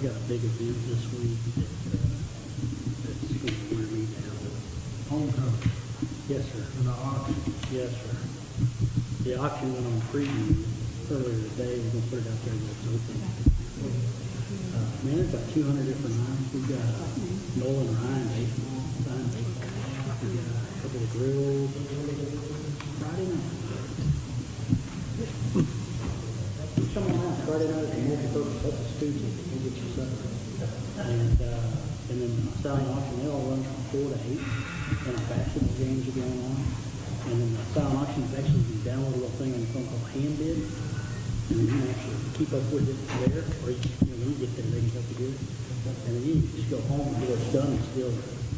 got a big event this week that's going to wear me down. Homecoming Yes, sir. and the auction. Yes, sir. The auction went on preview earlier today. We're going to put it out there when it's open. Man, there's about 200 different items. We've got Nolan Ryan baseball, signed baseball. We've got a couple of grills. Friday night. Come on out Friday night at the multi-purpose. That's a student. We'll get you something. And then the silent auction, they all run from 4 to 8. And our basketball games are going on. And then the silent auction is actually, you can download a little thing on your phone called Handbid. And then you can actually keep up with it there, or you when you get there, they can help you do it. And then you can just go home and get it done and still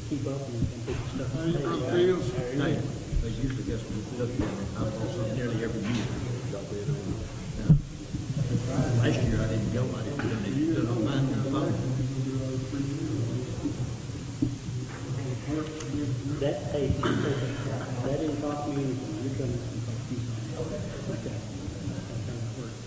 keep up and pick the stuff up. Brother Fields. Hey, they usually get some stuff down there. I bought some nearly every year. Last year I didn't go. I didn't do it online on the phone. That, hey, that didn't cost me anything. You're coming to cost you something. Okay. That's how that works.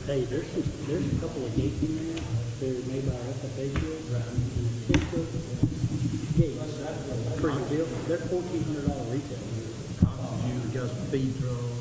Hey, there's a couple of gates in there. They're made by FFA Shield. And 10-foot gates for your bill. They're $1,400 retail. You got some feed throws.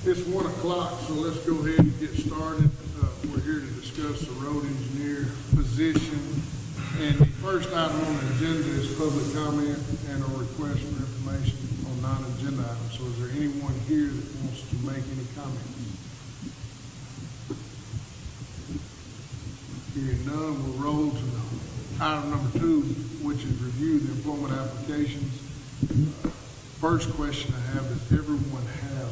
It's 1 o'clock, so let's go ahead and get started. We're here to discuss the road engineer position. And the first item on the agenda is public comment and a request for information on non-agenda items. So is there anyone here that wants to make any comments? Hearing none, we'll roll to item number 2, which is review the employment applications. First question I have, does everyone have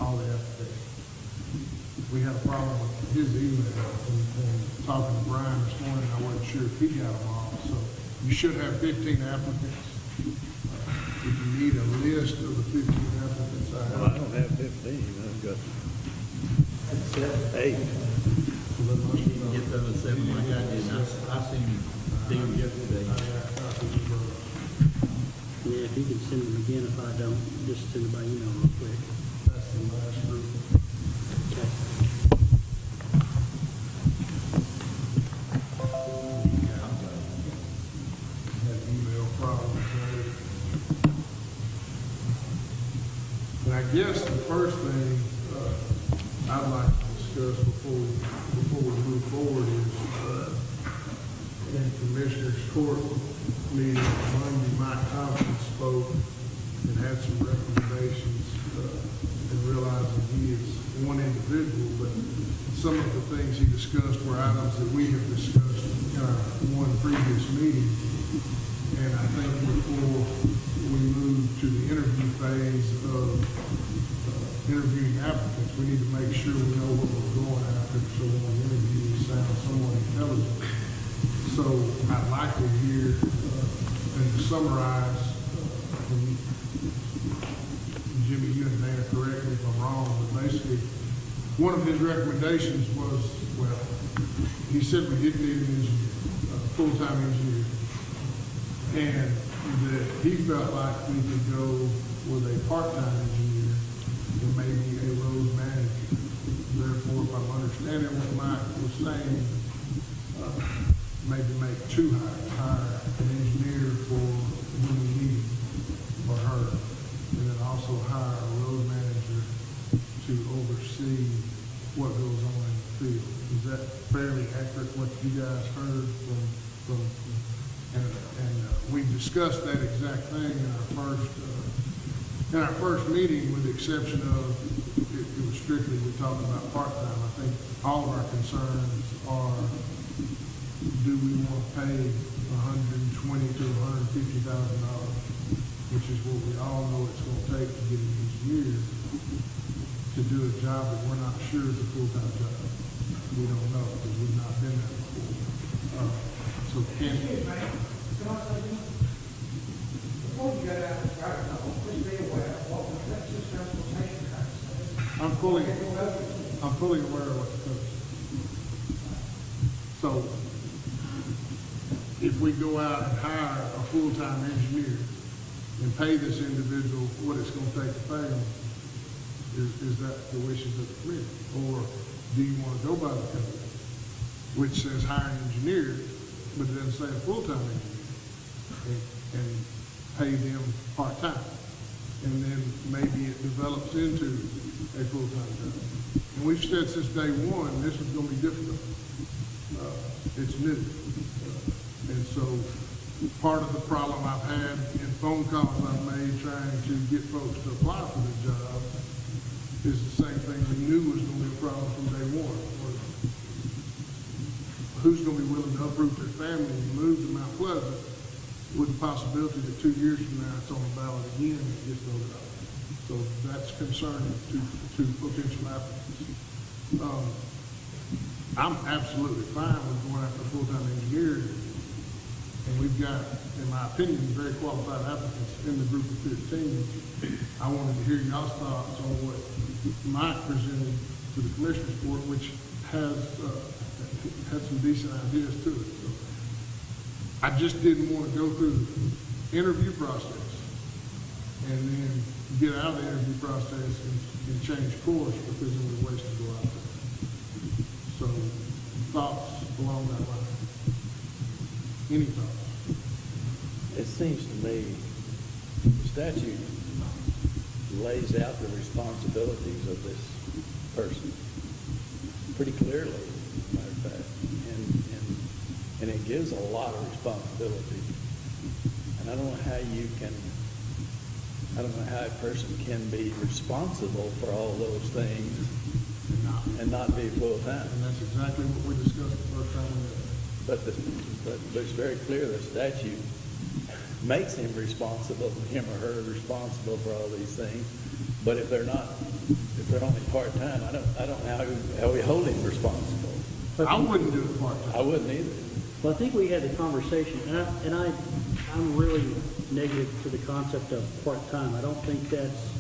all the applications? We had a problem with his email and talking to Brian this morning, I wasn't sure if he got them all. So you should have 15 applicants. If you need a list of the 15 applicants, I have. Well, I don't have 15, I've got 8. Get those 7 like I did. I seen them yesterday. Yeah, if you can send them again, if I don't, just send them by email real quick. That's the last group. Okay. Had email problems. And I guess the first thing I'd like to discuss before we move forward is in Commissioner's Court meeting on Monday, Mike Thompson spoke and had some recommendations and realizing he is one individual, but some of the things he discussed were items that we have discussed in our one previous meeting. And I think before we move to the interview phase of interviewing applicants, we need to make sure we know what we're going after, so when we interview, we sound somewhat intelligent. So I'd like to hear and to summarize, Jimmy, you and Dana, correct me if I'm wrong, but basically, one of his recommendations was, well, he said we didn't need an engineer, a full-time engineer, and that he felt like we could go with a part-time engineer and maybe a road manager. Therefore, if I'm understanding what Mike was saying, maybe make 2 hires, hire an engineer for when we need him or her, and then also hire a road manager to oversee what goes on in the field. Is that fairly accurate, what you guys heard from and we discussed that exact thing in our first meeting, with the exception of it was strictly we talked about part-time. I think all of our concerns are, do we want to pay $120,000 to $150,000, which is what we all know it's going to take to get an engineer to do a job that we're not sure is a full-time job. We don't know because we've not been there before. So can Before you go down this rabbit hole, please be aware of what the Texas Transportation Code says. I'm fully aware of what the code says. So, if we go out and hire a full-time engineer and pay this individual what it's gonna take to pay him, is that the wishes of the committee? Or do you wanna go by the code, which says hire an engineer, but it doesn't say a full-time engineer, and pay them part-time? And then maybe it develops into a full-time job. And we've said since day one, this is gonna be difficult. It's new. And so part of the problem I've had in phone calls I've made trying to get folks to apply for the job is the same thing we knew was gonna be a problem from day one. Who's gonna be willing to uproot their family and move to Mount Pleasant with the possibility that 2 years from now it's on the ballot again and it gets voted on? So that's concerning to potential applicants. I'm absolutely fine with going after a full-time engineer, and we've got, in my opinion, very qualified applicants in the group of 15. I wanted to hear y'all's thoughts on what Mike presented to the Commissioners Court, which has had some decent ideas to it. So I just didn't want to go through the interview process and then get out of the interview process and change course because it was a waste to go out there. So, thoughts along that line? Any thoughts? It seems to me the statute lays out the responsibilities of this person pretty clearly, as a matter of fact, and it gives a lot of responsibility. And I don't know how a person can be responsible for all those things and not be full-time. And that's exactly what we discussed the first time we met. But it's very clear the statute makes him responsible, him or her responsible for all these things. But if they're only part-time, I don't know how we hold him responsible. I wouldn't do it part-time. I wouldn't either. Well, I think we had the conversation, and I'm really negative to the concept of part-time. I don't think that's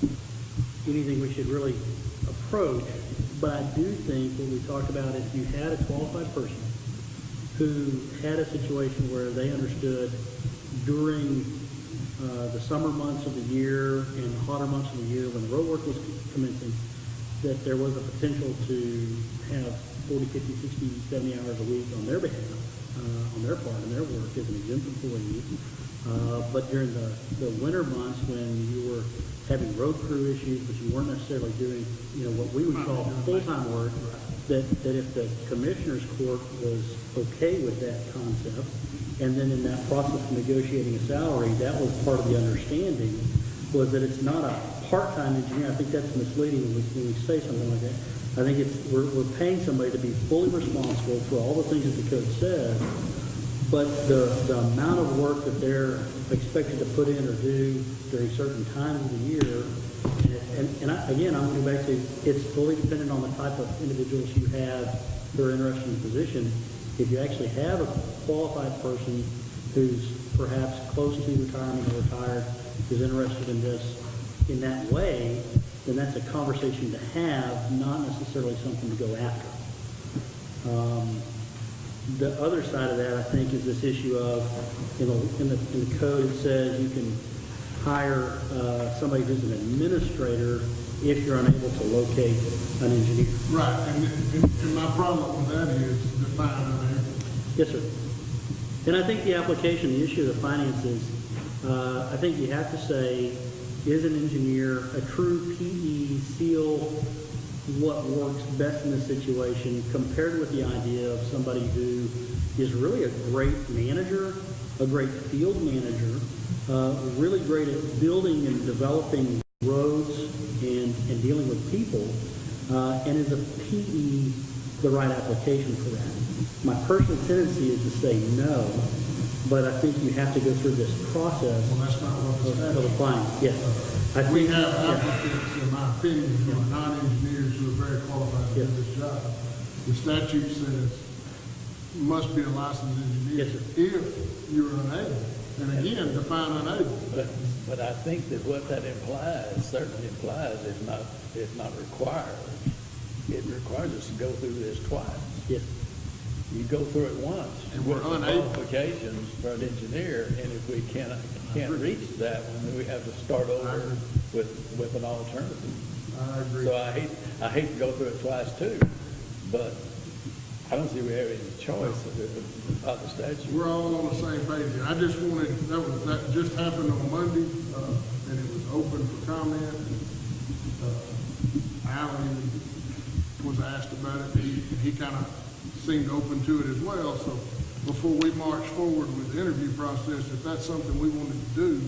anything we should really approach, but I do think what we talked about is you had a qualified person who had a situation where they understood during the summer months of the year and the hotter months of the year when the road work was commencing, that there was a potential to have 40, 50, 60, 70 hours a week on their behalf, on their part, in their work as an exempt employee. But during the winter months when you were having road crew issues, but you weren't necessarily doing, what we would call full-time work, that if the Commissioners Court was okay with that concept, and then in that process of negotiating a salary, that was part of the understanding, was that it's not a part-time engineer. I think that's misleading when we say something like that. I think we're paying somebody to be fully responsible for all the things that the code says, but the amount of work that they're expected to put in or do during certain times of the year, again, I'm going back to, it's fully dependent on the type of individuals you have who are interested in the position. If you actually have a qualified person who's perhaps close to retirement or retired, who's interested in this in that way, then that's a conversation to have, not necessarily something to go after. The other side of that, I think, is this issue of, in the code, it says you can hire somebody who's an administrator if you're unable to locate an engineer. Right, and my problem with that is defining an engineer. Yes, sir. And I think the application, the issue of the finances, I think you have to say, is an engineer a true PE seal what works best in this situation compared with the idea of somebody who is really a great manager, a great field manager, really great at building and developing roads and dealing with people, and is a PE the right application for that? My personal tendency is to say no, but I think you have to go through this process Well, that's not what the of applying. Yes. I We think, have yeah. applicants, in my opinion, who are non-engineers who are very qualified to do Yes. this job. The statute says must be a licensed engineer. Yes, sir. If you're unable, And again, define unable. But I think that what that implies, certainly implies, if not requires, it requires us to go through this twice. Yes. You go through it once. And we're with the unable. qualifications for an engineer, and if we can't reach that one, then we have to start over with an alternative. I agree. So I hate to go through it twice too, but I don't see we have any choice about the statute. We're all on the same page. And I just wanted, that just happened on Monday, and it was open for comment. Alan was asked about it. He kind of seemed open to it as well. So before we march forward with the interview process, if that's something we wanted to do,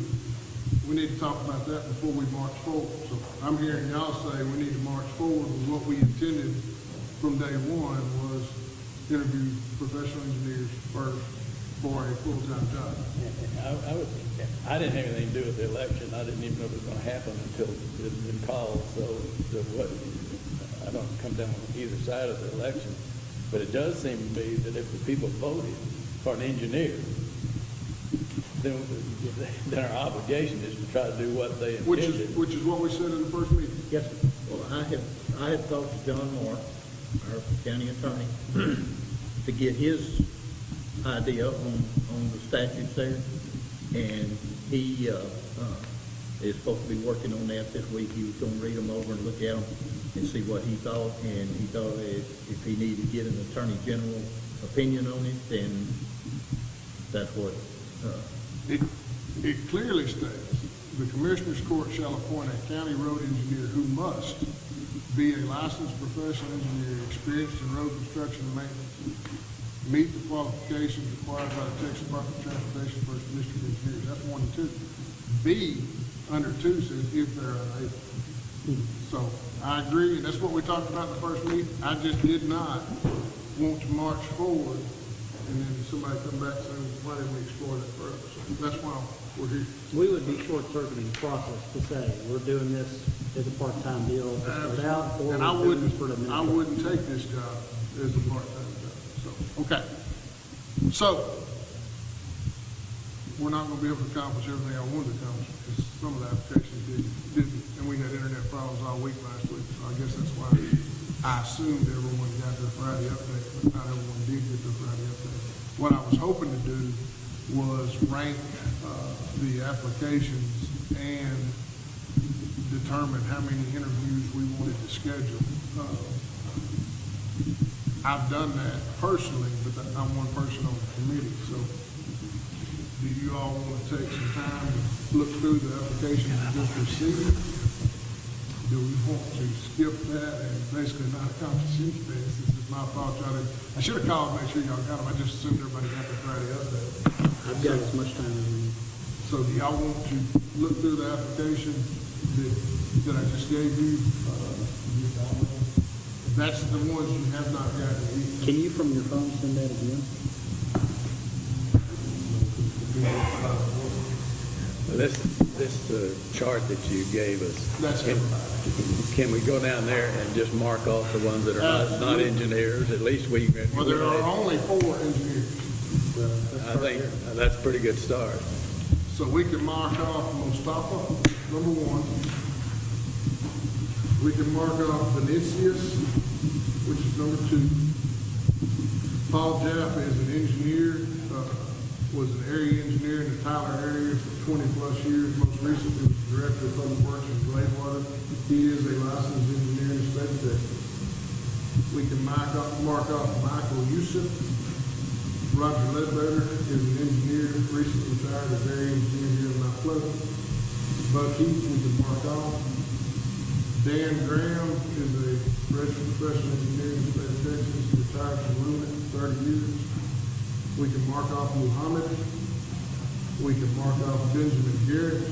we need to talk about that before we march forward. So I'm hearing y'all say we need to march forward with what we intended from day one was interview professional engineers first for a full-time job. I didn't have anything to do with the election. I didn't even know it was going to happen until it had been called. So what? I don't come down on either side of the election, but it does seem to me that if the people voted for an engineer, then our obligation is to try to do what they intended. Which is what we said in the first meeting. Yes, sir. Well, I had talked to John Moore, our county attorney, to get his idea on the statutes there, and he is supposed to be working on that this week. He was going to read them over and look at them and see what he thought, and he thought if he needed to get an attorney general opinion on it, then that's what. It clearly states, the Commissioners Court shall appoint a county road engineer who must be a licensed professional engineer experienced in road construction and maintenance, meet the qualifications required by the Texas Department of Transportation First District Engineers. That's 1 and 2. B, under 2 says if they're unable. So I agree, and that's what we talked about in the first meeting. I just did not want to march forward and then somebody come back and say, why didn't we explore that further? So that's why we're here. We would be short-circuiting the process to say, we're doing this as a part-time deal, to start out, or And I we're doing this for the wouldn't, administration. I wouldn't take this job as a part-time job. So, okay. So, we're not gonna be able to accomplish everything I wanted to accomplish, because some of the applications didn't, and we had internet problems all week last week, so I guess that's why I assumed everyone got their Friday update, but not everyone did get their Friday update. What I was hoping to do was rank the applications and determine how many interviews we wanted to schedule. I've done that personally, but I'm one person on the committee, so do you all want to take some time to look through the applications we just received? Do we want to skip that and basically not accomplish anything? This is my fault, I should have called, make sure y'all got them. I just assumed everybody got their Friday update. I've got as much time as we need. So do y'all want to look through the application that I just gave you? That's the ones you have not gotten. Can you, from your phone, send that again? This chart that you gave us. That's Can we go down there and just mark off the ones that are not engineers? At least we. Well, there are only 4 engineers. I think that's a pretty good start. So we can mark off Mustafa, number 1. We can mark off Vinicius, which is number 2. Paul Jaffe is an engineer, was an area engineer in the Tyler area for 20 plus years. Most recently was director of public works in Gladewater. He is a licensed engineer in the state of Texas. We can mark off Michael Yusuf. Roger Ledbetter is an engineer, recently retired as area engineer here in Mount Pleasant. Bud Heath, we can mark off. Dan Graham is a registered professional engineer in the state of Texas, retired from Lumen, 30 years. We can mark off Muhammad. We can mark off Benjamin Garrett.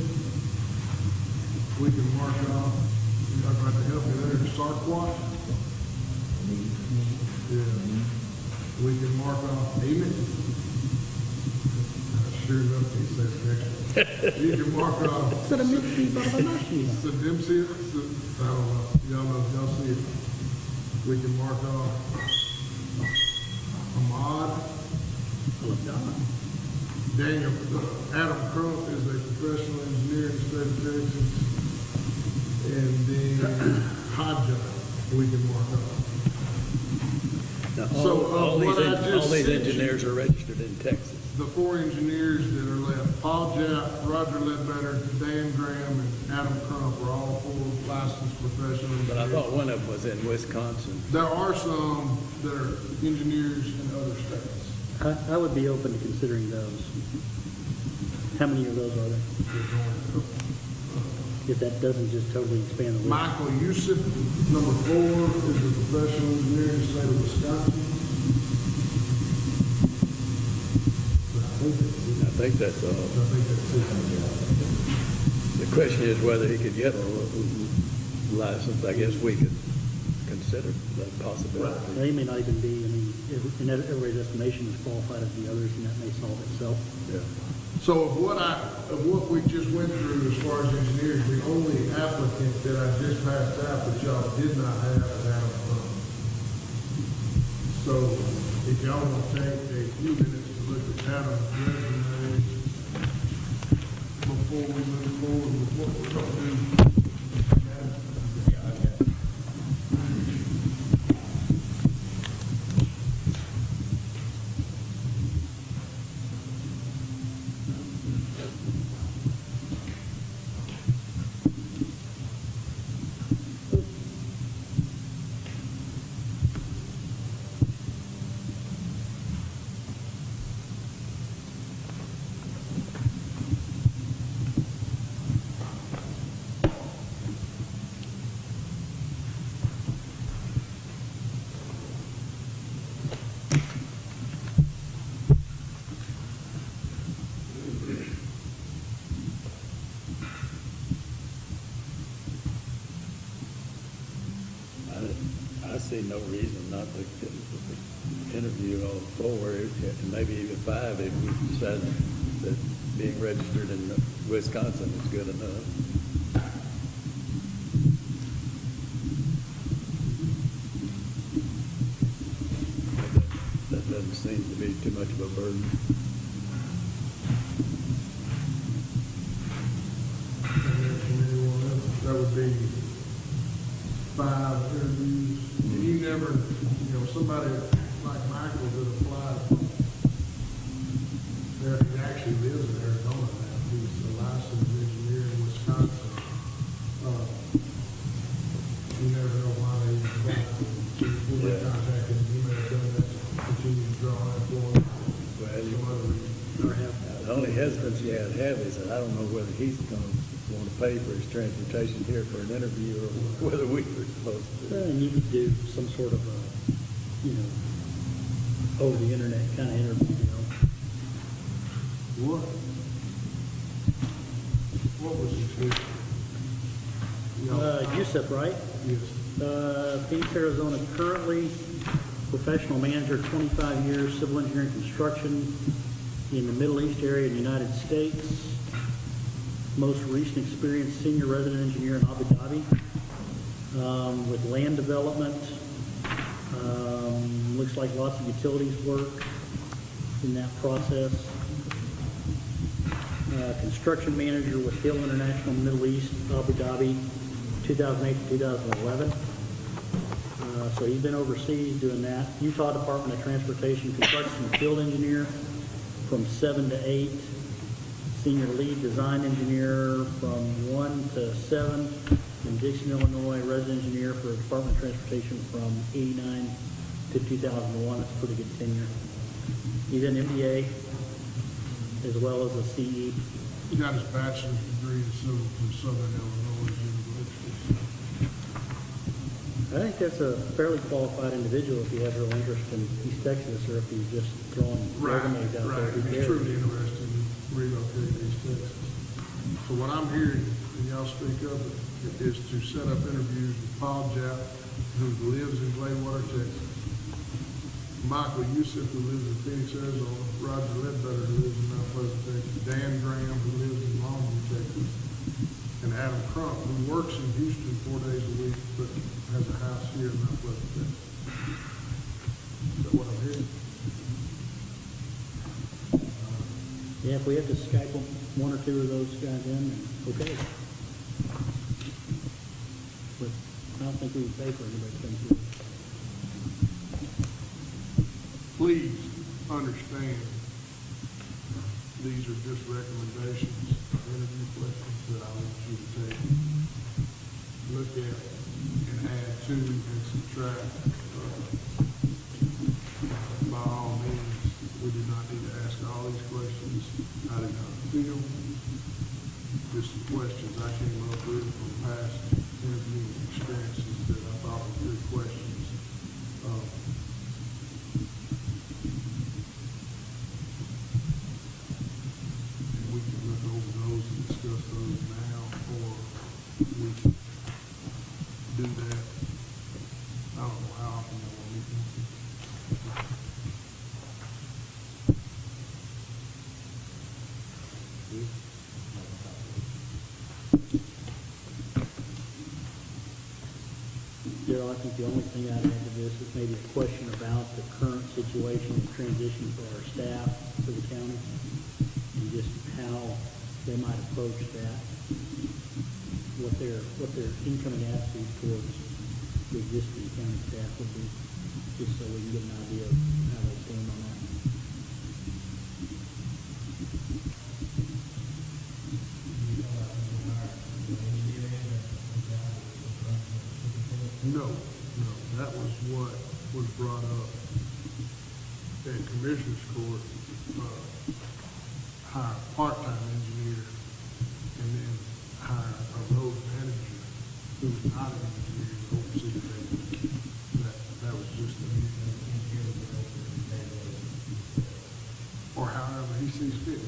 We can mark off, y'all got to help me there, Sarquat. Yeah. We can mark off Emmett. Sure enough, he says next one. You can mark off Dempsey, I don't know, y'all see it. We can mark off Ahmad. Adam Crump is a professional engineer in the state of Texas. And then Hodge, we can mark up. Now, So, all what I just all these sent you- engineers are registered in Texas. The four engineers that are left, Paul Japp, Roger Ledbetter, Dan Graham, and Adam Crump are all four licensed professional engineers. But I thought one of them was in Wisconsin. There are some that are engineers in other states. I would be open to considering those. How many of those are there? There's only a couple. If that doesn't just totally expand the list. Michael Yusuf, number 4, is a professional engineer in the state of Wisconsin. I think that's all. I think that's it. The question is whether he could get a license. I guess we could consider that possibility. They may not even be, I mean, in everybody's estimation is qualified as the others, and that may solve itself. Yeah. So of what we just went through as far as engineers, the only applicant that I just passed out that y'all did not have is Adam Crump. So if y'all want to take a few minutes to look at Adam's resume before we move forward with what we're going to do. I see no reason not to interview all 4, and maybe even 5 if we decide that being registered in Wisconsin is good enough. That doesn't seem to be too much of a burden. That would be 5 interviews. And you never, somebody like Michael that applied, he actually lives in Arizona now. He's a licensed engineer in Wisconsin. You never know why they applied. When we contacted him, he may have done that to continue to draw out for him. Well, Some other reason. the only hesitancy I'd have is that I don't know whether he's going to want to pay for his transportation here for an interview or whether we were supposed to. And you could do some sort of a, over the internet kind of interview, What? What was his history? Yusuf, right? Yes. Phoenix, Arizona, currently professional manager, 25 years, civil engineering construction in the Middle East area in the United States. Most recent experience, senior resident engineer in Abu Dhabi with land development. Looks like lots of utilities work in that process. Construction manager with Hill International Middle East, Abu Dhabi, 2008 to 2011. So he's been overseas doing that. Utah Department of Transportation construction field engineer from 7 to 8. Senior lead design engineer from 1 to 7. In Dixon, Illinois, resident engineer for the Department of Transportation from 89 to 2001. That's a pretty good tenure. He's an MBA as well as a CE. He got his bachelor's degree in civil from Southern Illinois University. I think that's a fairly qualified individual if he has real interest in East Texas or if he's just throwing resumes out there. Right. Who He's cares? truly interested in relocating to East Texas. So what I'm hearing, and y'all speak up, is to set up interviews with Paul Japp, who lives in Claywater, Texas. Michael Yusuf, who lives in Phoenix, Arizona. Roger Ledbetter, who lives in Mount Pleasant, Texas. Dan Graham, who lives in Longview, Texas. And Adam Crump, who works in Houston 4 days a week, but has a house here in Mount Pleasant, Texas. Is that what I'm hearing? Yeah, if we have to Skype them, one or two of those guys in, then okay. But I don't think we would pay for anybody to come through. Please understand, these are just recommendations, interview questions that I want you to take, look at, and add to and subtract. By all means, we do not need to ask all these questions. I do not feel. Just some questions I came up with from past interviewing experiences that I thought were good questions. And we can look over those and discuss those now, or we can do that. I don't know how often I want to meet them. Darrell, I think the only thing I'd add to this is maybe a question about the current situation and transition for our staff to the county, and just how they might approach that, what their incoming attitude towards the existing county staff would be, just so we can get an idea of how they stand on that. No, that was what was brought up at Commissioners Court, hire a part-time engineer and then hire a road manager who is not an engineer to oversee things. That was just or however he sees fit.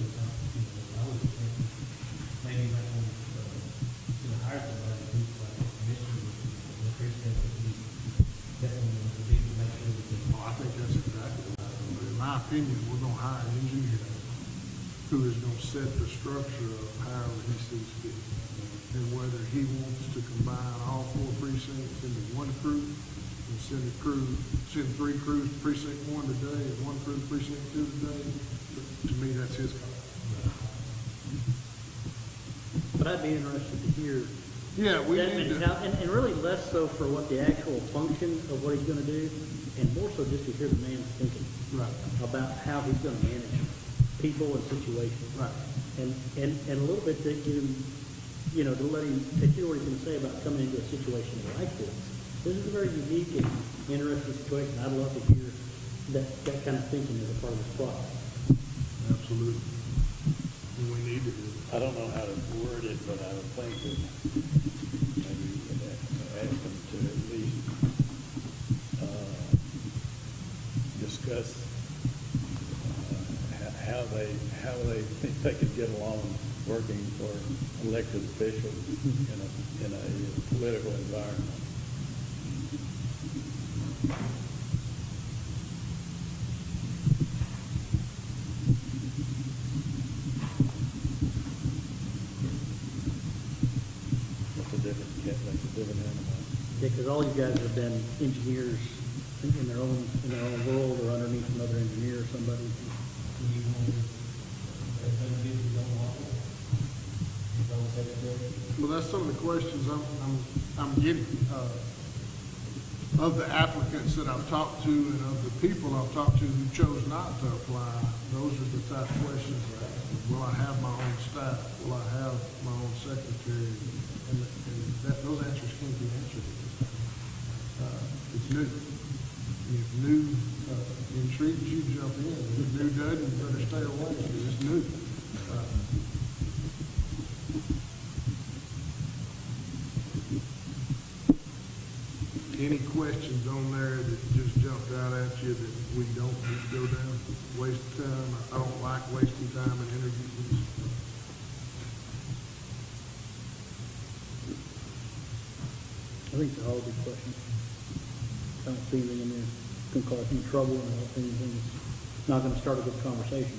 Maybe like when you hire somebody who's like a commissioner, the president would be definitely would be to make sure that they. Well, I think that's exactly right. But in my opinion, we're gonna hire an engineer who is gonna set the structure of however he sees fit. And whether he wants to combine all 4 precincts into one crew and send 3 crews to precinct 1 today and 1 crew to precinct 2 today, to me, that's his call. But I'd be interested to hear Yeah, we that need to, mentality, and really less so for what the actual function of what he's gonna do, and more so just to hear the man's thinking right, about how he's gonna manage people and situations. right. And a little bit to give him, to let him, to hear what he's gonna say about coming into a situation like this. This is a very unique and interesting situation. I'd love to hear that kind of thinking as a part of this process. Absolutely. And we need to do it. I don't know how to word it, but I would think that maybe we could ask them to at least discuss how they think they could get along working for elected officials in a political environment. That's a different animal. Yeah, because all you guys have been engineers in their own world or underneath another engineer or somebody. You want to, everybody gives you don't want it. You don't say that. Well, that's some of the questions I'm getting, of the applicants that I've talked to and of the people I've talked to who chose not to apply. Those are the type of questions I ask. Will I have my own staff? Will I have my own secretary? And those answers can't be answered at this time. It's new. And if new intrigues you, jump in. If new doesn't, you better stay away because it's new. Any questions on there that just jumped out at you that we don't need to go down? Waste of time? I don't like wasting time in interviews. I think they're all good questions. I don't see anything in there that's going to cause any trouble, and I don't see anything that's not going to start a good conversation.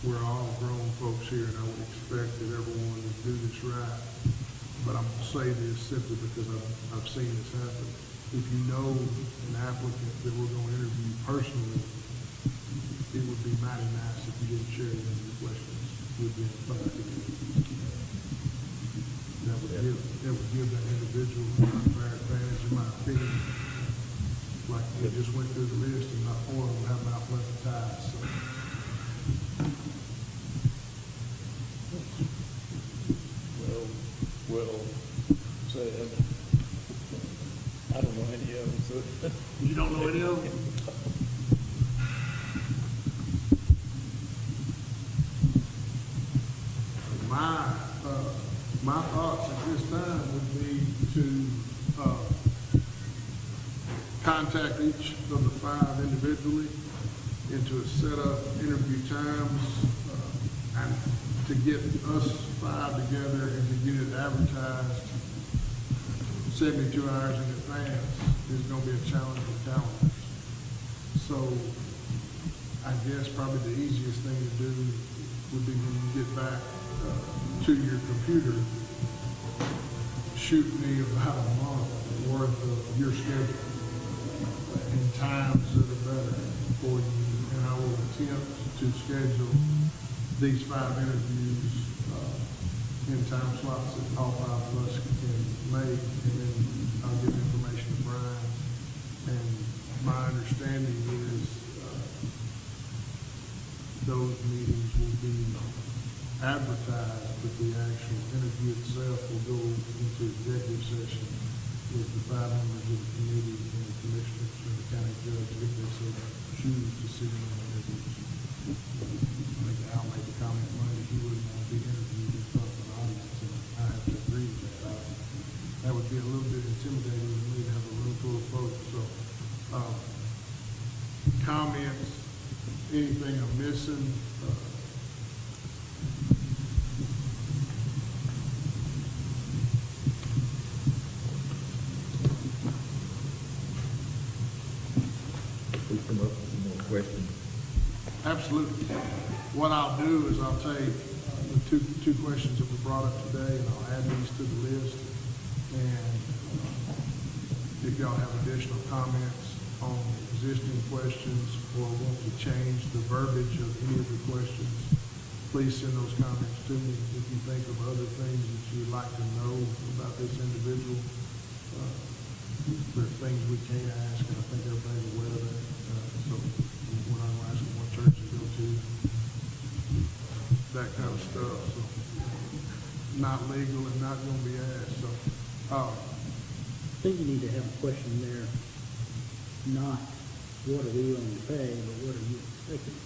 We're all grown folks here, and I would expect that everyone would do this right. But I'm going to say this simply because I've seen this happen. If you know an applicant that we're going to interview personally, it would be mighty nice if you didn't share any of your questions with the public. That would give that individual a fair advantage, in my opinion. Like, we just went through the list and not one of them have mouth left ties, so. Well, said, I don't know any of them, so. You don't know any of them? My thoughts at this time would be to, contact each of the 5 individually and to set up interview times, and to get us 5 together and to get it advertised 72 hours in advance is gonna be a challenge with calendars. So I guess probably the easiest thing to do would be when you get back to your computer, shoot me about a month worth of your schedule and times that are better for you, and I will attempt to schedule these 5 interviews in time slots that all 5 of us can make, and then I'll give information to Brian. And my understanding is those meetings will be advertised, but the actual interview itself will go into executive session with the 5 members of the committee and the commissioners and the county judge if they so choose to sit in on the interviews. I think Al made the comment Monday, he wouldn't want to be interviewed in front of an audience, and I have to agree with that. That would be a little bit intimidating for me to have a room full of folks, so, comments, anything I'm missing, We come up with some more questions. absolutely. What I'll do is I'll take the two questions that were brought up today, and I'll add these to the list. And if y'all have additional comments on existing questions or want to change the verbiage of any of the questions, please send those comments to me. If you think of other things that you'd like to know about this individual, there are things we can't ask, and I think everybody's aware of that. So when I'm asking what church to go to, that kind of stuff, so not legal and not gonna be asked, so, I think you need to have a question there, not what are we willing to pay, but what are you expecting?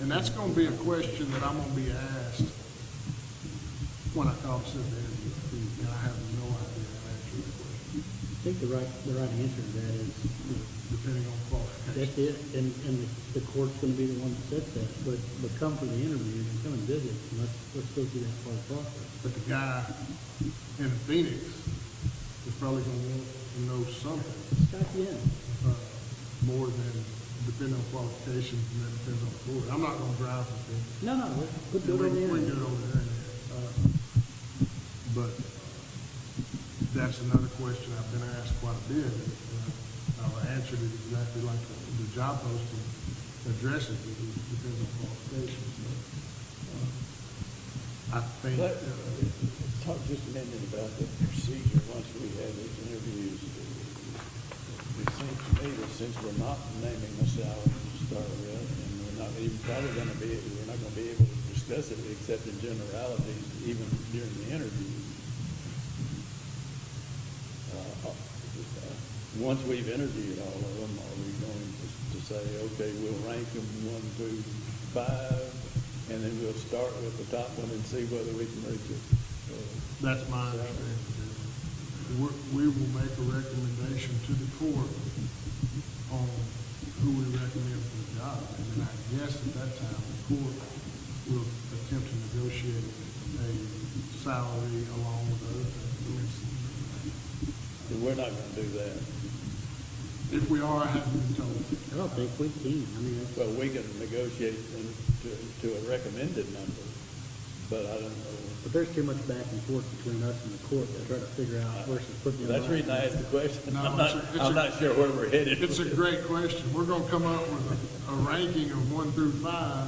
and that's gonna be a question that I'm gonna be asked when I call to sit there, and I have no idea how to answer that question, I think the right answer to that is, depending on that's qualifications. it, and the court's gonna be the one that sets that, but come for the interview and come and visit, and let's go through that part of the process. But the guy in Phoenix is probably gonna want to know something, Skype you in. more than depending on qualifications, and that depends on the board. I'm not gonna drive from Phoenix. No, let's do it We over can there. do it over there. But that's another question I've been asked quite a bit. I've answered it exactly like the job posting addresses it. It depends on qualifications. I think, Talk just a minute about the procedure once we have these interviews. It seems to me that since we're not naming the salary to start with, and we're not even probably we're not gonna be able to discuss it except in generalities, even during the interview. Once we've interviewed all of them, are we going to say, okay, we'll rank them 1 through 5, and then we'll start with the top one and see whether we can reach it? that's my understanding. We will make a recommendation to the court on who we recommend for the job. And then I guess at that time, the court will attempt to negotiate a salary along with other things. And we're not gonna do that. If we are, I haven't been told. I don't think we can, I mean, Well, we can negotiate to a recommended number. but I don't know. But there's too much back and forth between us and the court to try to figure out versus putting them. That's the reason I asked the question. No, I'm not sure where we're headed. It's a great question. We're gonna come up with a ranking of 1 through 5,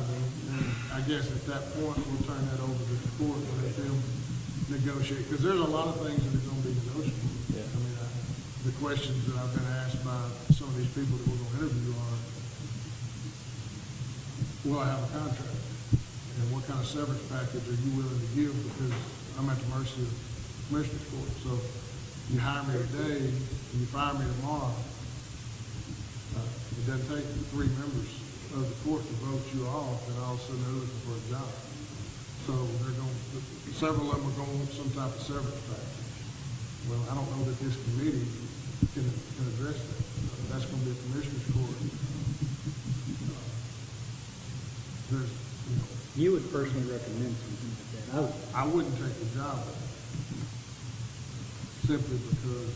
and I guess at that point, we'll turn that over to the court and let them negotiate, because there's a lot of things that are gonna be negotiable. Yeah. I mean, the questions that I've been asked by some of these people that we're gonna interview are, will I have a contract? And what kind of severance package are you willing to give, because I'm at the mercy of Commissioner's Court. So you hire me today and you fire me tomorrow, it doesn't take 3 members of the court to vote you off, and all of a sudden they're looking for a job. So they're going, several of them are going to want some type of severance package. Well, I don't know that this committee can address that. That's going to be a Commissioner's Court. There's, you know, You would personally recommend something like that. I would. I wouldn't take the job simply because,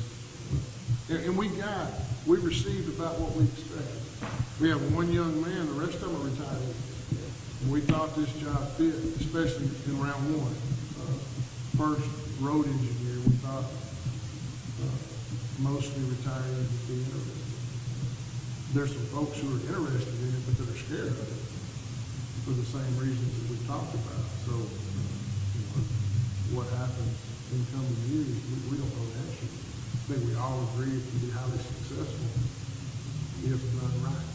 and we received about what we expected. We have 1 young man, the rest of them are retirees. And we thought this job fit, especially in round 1. First road engineer, we thought mostly retirees would be interested. There's some folks who are interested in it, but that are scared of it for the same reasons that we talked about. So, you know, what happens in coming years, we don't know the answer. I think we all agree it can be highly successful if done right.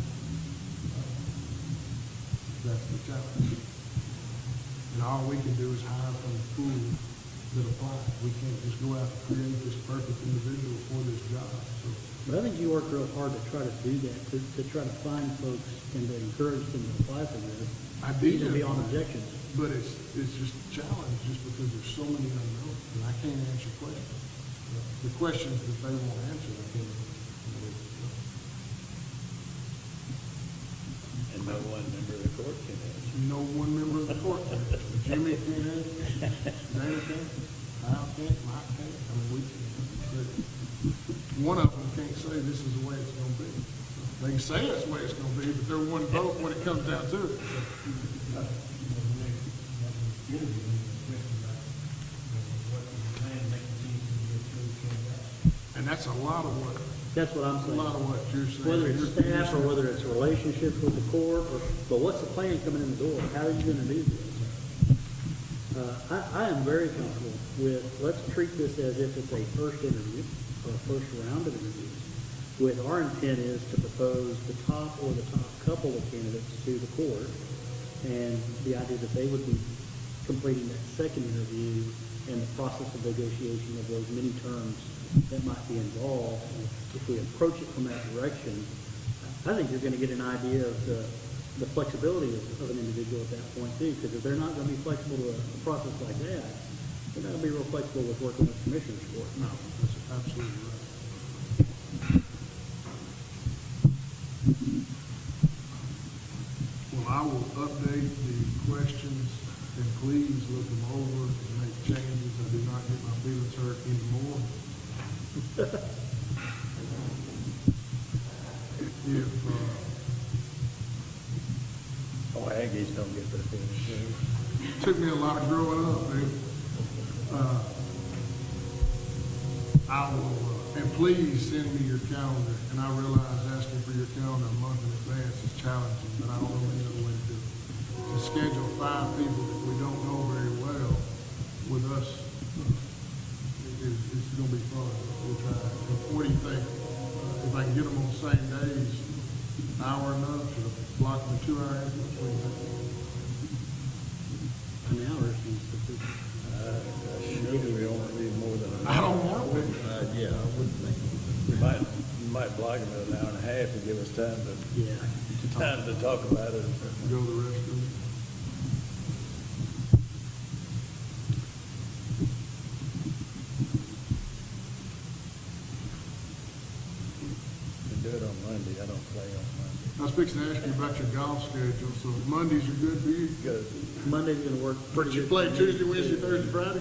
That's the challenge. And all we can do is hire from the pool that apply. We can't just go out and create this perfect individual for this job. So, But I think you work real hard to try to do that, to try to find folks and to encourage them to apply for this. I did. Even beyond objections. But it's just a challenge, just because there's so many unknowns, and I can't answer questions. The questions that they won't answer, I can't. And no one member of the court can answer. No 1 member of the court can answer. Jimmy can't answer, Dana can't, Kyle can't, Mike can't, I mean, we can't. But one of them can't say this is the way it's gonna be. They can say that's the way it's gonna be, but they're 1 vote when it comes down to it. And that's a lot of what, That's what I'm a saying. lot of what you're saying. Whether it's You're- staff or whether it's relationships with the court, but what's the plan coming in the door? How are you gonna do this? I am very comfortable with, let's treat this as if it's a first interview, or a first round of interviews. With our intent is to propose the top or the top couple of candidates to the court, and the idea that they would be completing that second interview and the process of negotiation of those many terms that might be involved. If we approach it from that direction, I think you're gonna get an idea of the flexibility of an individual at that point too, because if they're not gonna be flexible to a process like that, they're not gonna be real flexible with working with Commissioner's Court. No, that's absolutely right. Well, I will update the questions, and please look them over and make changes. I do not get my feelings hurt anymore. If, Oh, Aggies don't get their feelings. took me a lot growing up, man. I will, and please send me your calendar, and I realize asking for your calendar a month in advance is challenging, but I don't know any other way to do it. To schedule 5 people that we don't know very well with us is gonna be fun. We'll try. What do you think? If I can get them on the same days, hour enough, should I block them 2 hours? What do you think? An hour seems sufficient. Maybe we only need more than an I hour. don't know. Yeah, I would think. You might block them at an hour and a half to give us time Yeah. to talk about it. Go the rest of it. We do it on Monday. I don't play on Monday. I was fixing to ask you about your golf schedule, so Mondays are good for you? Good. Monday's gonna work pretty You good. play Tuesday, Wednesday, Thursday, Friday?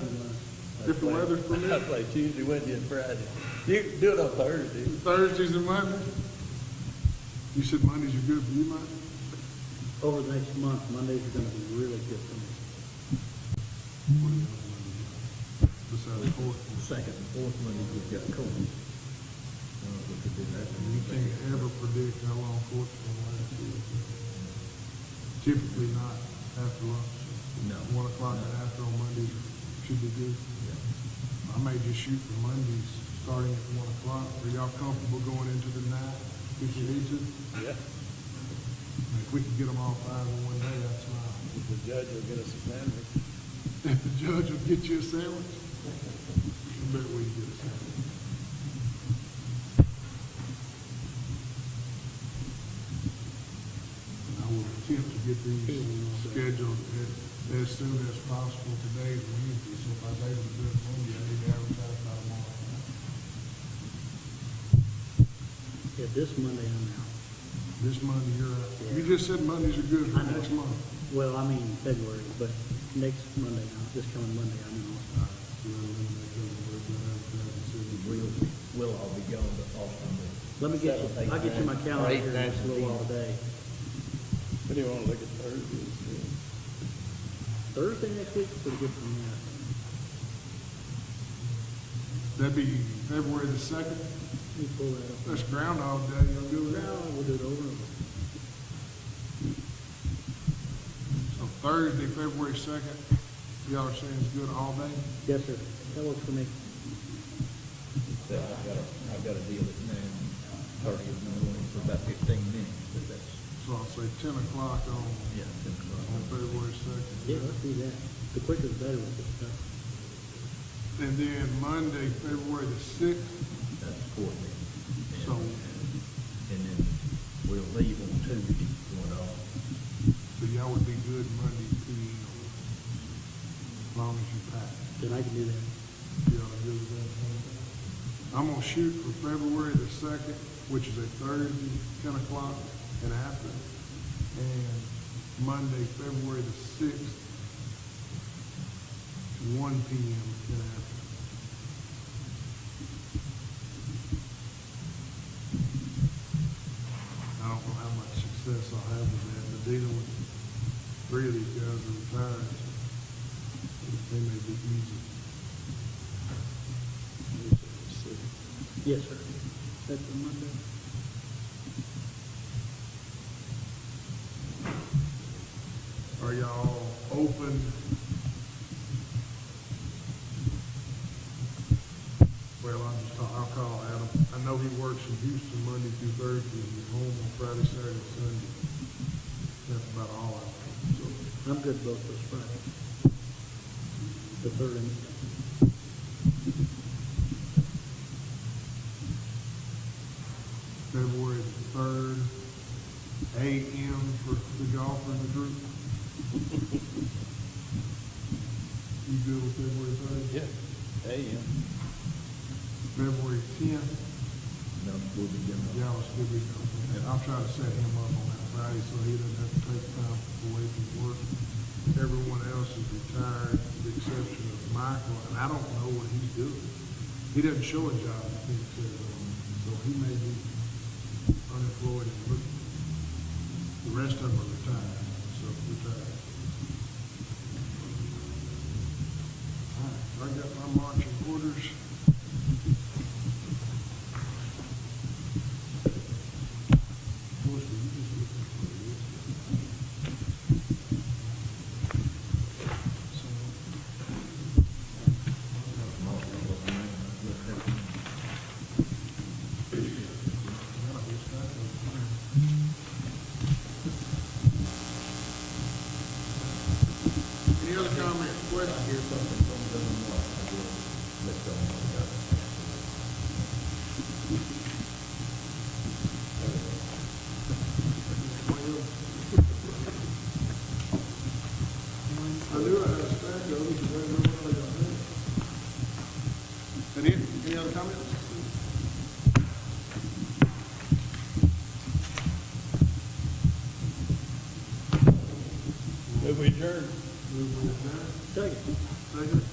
If the weather's I permitting? play Tuesday, Wednesday, and Friday. You can do it on Thursday. Thursdays and Mondays? You said Mondays are good for you, Mike? Over the next month, Mondays are gonna be really good for me. What are the other Mondays? Besides the fourth one. Second and fourth Monday, we've got court. We could do that. And you can't ever predict how long court's gonna last. Typically not after lunch. No. 1 o'clock and after on Mondays should be good. I may just shoot for Mondays, starting at 1 o'clock. Are y'all comfortable going into the night if you need to? Yeah. If we can get them all 5 in one day, that's fine. The judge will get us a sandwich. If the judge will get you a sandwich, I bet we can get a sandwich. I will attempt to get these scheduled as soon as possible today, is Wednesday, so if I was able to do it Monday, I need to advertise by tomorrow. Yeah, this Monday I'm out. This Monday, you're out. You just said Mondays are good for I know. next month. Well, I mean February, but next Monday, this coming Monday, I'm in Austin. We'll all be gone to Austin. Let me get you, I'll get you my calendar Eight, here in nine, just a little 10. while today. What do you want to look at Thursdays? Thursday next week, pretty good for me. I think. That'd be February the 2nd. Let me pull that up. That's Groundhog Day. You'll do Now, that. we'll do it over and over. So Thursday, February 2nd, y'all are saying it's good all day? Yes, sir. That works for me. I've got a deal at 9:30 in the morning for about 15 minutes, but that's, So I'll say 10 o'clock on yeah, 10 o'clock. February 2nd. Yeah, let's do that. The quicker the better with this stuff. And then Monday, February the 6th, That's court meeting. So- And then we'll leave on Tuesday going on. so y'all would be good Monday PM, as long as you pack. Then I can do that. Y'all are good with that? I'm gonna shoot for February the 2nd, which is a Thursday, 10 o'clock and after. And Monday, February the 6th, 1 PM and after. I don't know how much success I'll have with that, but dealing with 3 of these guys are retired, so they may be easy. Yes, sir. That's a Monday. Are y'all open? Well, I'll call Adam. I know he works in Houston Monday through Thursday, and he's home on Friday, Saturday, Sunday. That's about all I know. So I'm good both those Fridays. The third and the second. February the 3rd, AM for the golfer in the group. You good with February 3rd? Yeah. AM. February 10th, No, we'll be getting on. Dallas will be gone. And I'll try to set him up on that Friday so he doesn't have to take time away from work. Everyone else is retired, with the exception of Michael, and I don't know what he's doing. He doesn't show a job, I think, so he may be unemployed and looking. The rest of them are retired, so retired. All right, so I got my marching orders. Any other comments, questions? I knew I had a stack of them, because I didn't know what they got there. That it? Any other comments? Move adjourned. Move with that. Second. Second.